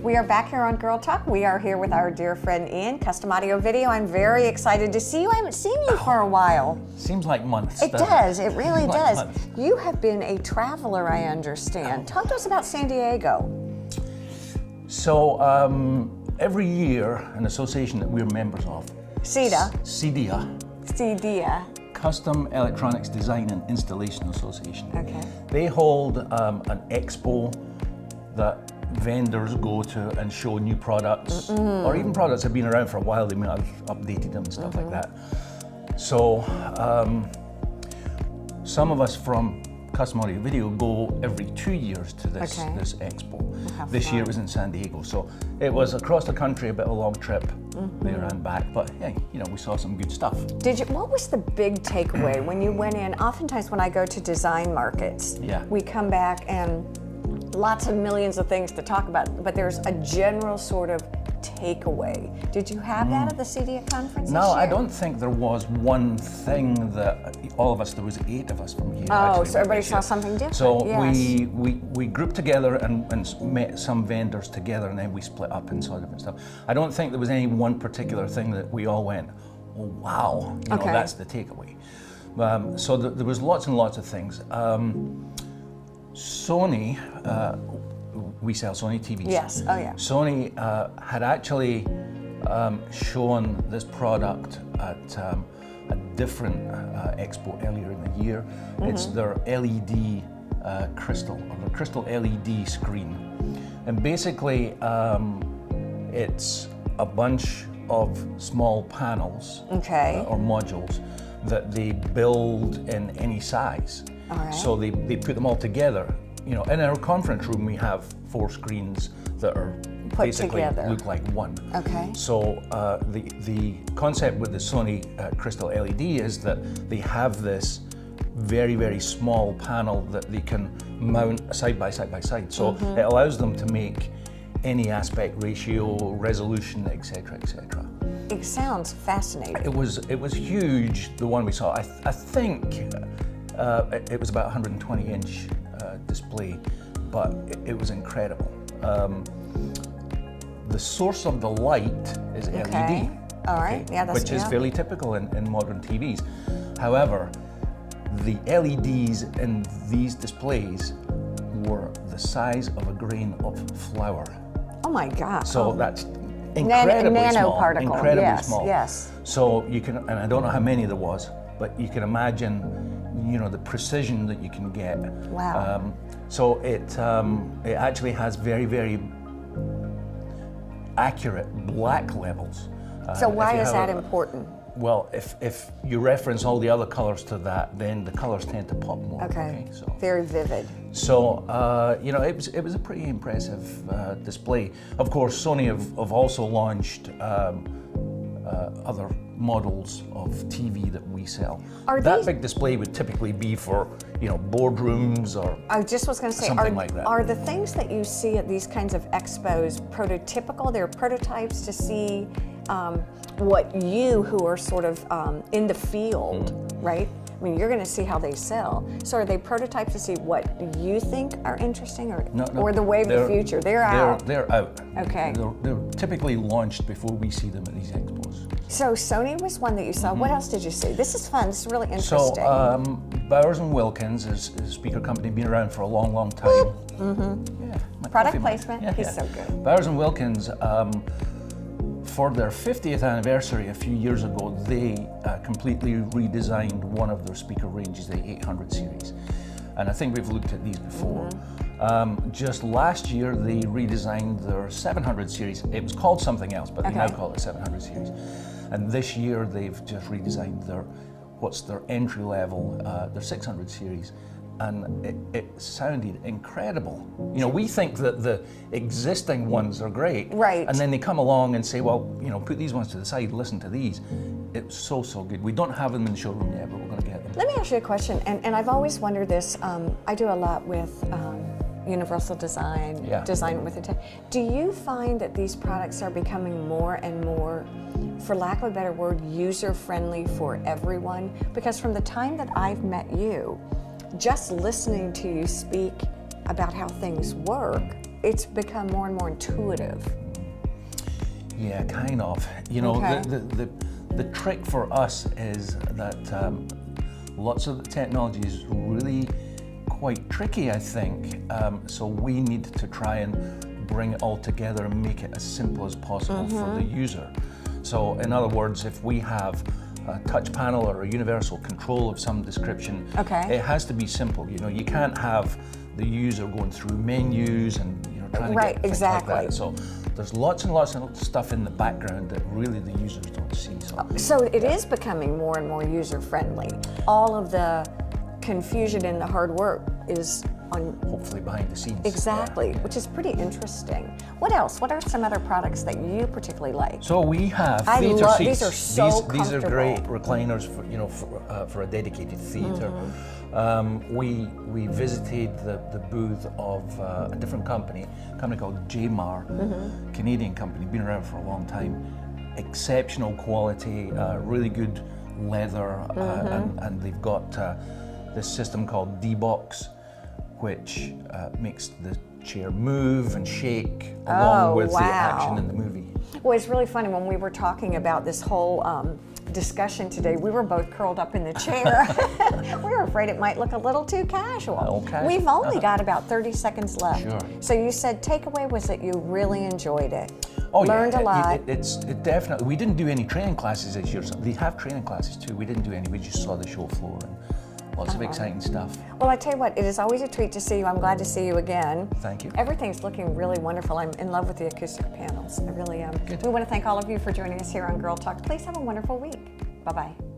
We are back here on Girl Talk. We are here with our dear friend Iain, Custom Audio Video. I'm very excited to see you. I haven't seen you for a while. Seems like months. It does. It really Like does. months. You have been a traveler, I understand. Talk to us about San Diego. So every year, an association that we're members of, CEDIA, Custom Electronics Design and Installation Association. Okay. They hold an expo that vendors go to and show new products, or even products that have been around for a while. They might have updated them and stuff like that. So some of us from Custom Audio Video go every 2 years to this expo. This year it was in San Diego, so it was across the country, a bit of a long trip there and back. But hey, you know, we saw some good stuff. What was the big takeaway when you went in? Oftentimes when I go to design markets, we come back and lots of millions of things to talk about, but there's a general sort of takeaway. Did you have that at the CEDIA conference? No, I don't think there was one thing that all of us, there was 8 of us from here. Oh, so everybody saw something different. So we grouped together and met some vendors together, and then we split up and saw different stuff. I don't think there was any one particular thing that we all went, oh wow, you know, that's the takeaway. So there was lots and lots of things. Sony, we sell Sony TVs. Yes, oh yeah. Sony had actually shown this product at a different expo earlier in the year. It's their LED crystal, or the crystal LED screen. And basically, it's a bunch of small panels or modules that they build in any size. All right. So they put them all together. You know, in our conference room, we have 4 screens that are basically look like one. Okay. So the concept with the Sony Crystal LED is that they have this very, very small panel that they can mount side by side by side. So it allows them to make any aspect ratio, resolution, etc., etc. It sounds fascinating. It was huge, the one we saw. I think it was about 120-inch display, but it was incredible. The source of the light is LED. All right. Yeah, that's which is fairly typical in modern TVs. However, the LEDs in these displays were the size of a grain of flour. Oh my gosh. So that's incredibly small. Nanoparticle. Incredibly small. Yes. So you can, and I don't know how many there was, but you can imagine, you know, the precision that you can get. Wow. So it actually has very, very accurate black levels. So why is that important? Well, if you reference all the other colors to that, then the colors tend to pop more. Okay. So very vivid. So you know, it was a pretty impressive display. Of course, Sony have also launched other models of TV that we sell. That big display would typically be for, you know, boardrooms or I just was going to say, something like that. Are the things that you see at these kinds of expos prototypical? They're prototypes to see what you, who are sort of in the field, right? I mean, you're going to see how they sell. So are they prototypes to see what you think are interesting, or the wave of the future? They're out. They're out. Okay. They're typically launched before we see them at these expos. So Sony was one that you saw. What else did you see? This is fun. This is really interesting. So Bowers & Wilkins is a speaker company, been around for a long, long time. Yeah. Product placement. Yeah, He's so good. Bowers & Wilkins, for their 50th anniversary a few years ago, they completely redesigned one of their speaker ranges, the 800 series. And I think we've looked at these before. Just last year, they redesigned their 700 series. It was called something else, but they now call it 700 series. And this year, they've just redesigned their entry level, their 600 series. And it sounded incredible. You know, we think that the existing ones are great. Right. And then they come along and say, well, you know, put these ones to the side, listen to these. It's so good. We don't have them in the showroom yet, but we're going to get them. Let me ask you a question, and I've always wondered this. I do a lot with Universal Design, Design with Intent. Do you find that these products are becoming more and more, for lack of a better word, user-friendly for everyone? Because from the time that I've met you, just listening to you speak about how things work, it's become more and more intuitive. Yeah, kind of. You know, Okay. the trick for us is that lots of the technology is really quite tricky, I think. So we need to try and bring it all together and make it as simple as possible for the user. So in other words, if we have a touch panel or a universal control of some description, Okay. it has to be simple. You know, you can't have the user going through menus and trying to Right, get things exactly. like that. So there's lots and lots of stuff in the background that really the users don't see. So it is becoming more and more user-friendly. All of the confusion and the hard work is on. Hopefully behind the scenes. Exactly, Yeah. which is pretty interesting. What else? What are some other products that you particularly like? So we have I theater love- seats. these are so These are great comfortable. recliners for a dedicated theater. We visited the booth of a different company, a company called JMAR, Canadian company, been around for a long time. Exceptional quality, really good leather, and they've got this system called D-Box, which makes the chair move and shake along with the action in the movie. Well, it's really funny when we were talking about this whole discussion today, we were both curled up in the chair. We were afraid it might look a little too casual. Okay. We've only got about 30 seconds left. Sure. So you said takeaway was that you really enjoyed it. Oh, Learned yeah, a lot. It definitely. We didn't do any training classes this year. So they have training classes too. We didn't do any. We just saw the show floor and lots of exciting stuff. Well, I tell you what, it is always a treat to see you. I'm glad to see you again. Thank you. Everything's looking really wonderful. I'm in love with the acoustic panels. I really am. Good. We want to thank all of you for joining us here on Girl Talk. Please have a wonderful week. Bye-bye.